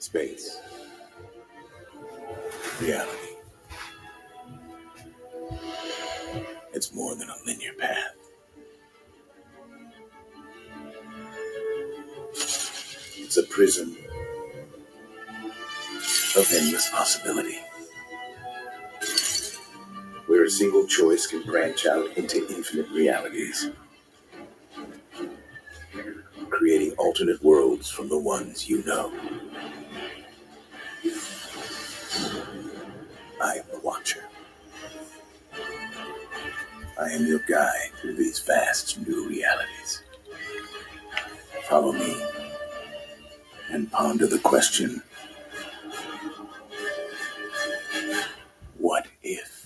Space. Reality. It's more than a linear path. It's a prism of endless possibility, where a single choice can branch out into infinite realities, creating alternate worlds from the ones you know. I am the Watcher. I am your guide through these vast new realities. Follow me and ponder the question, what if?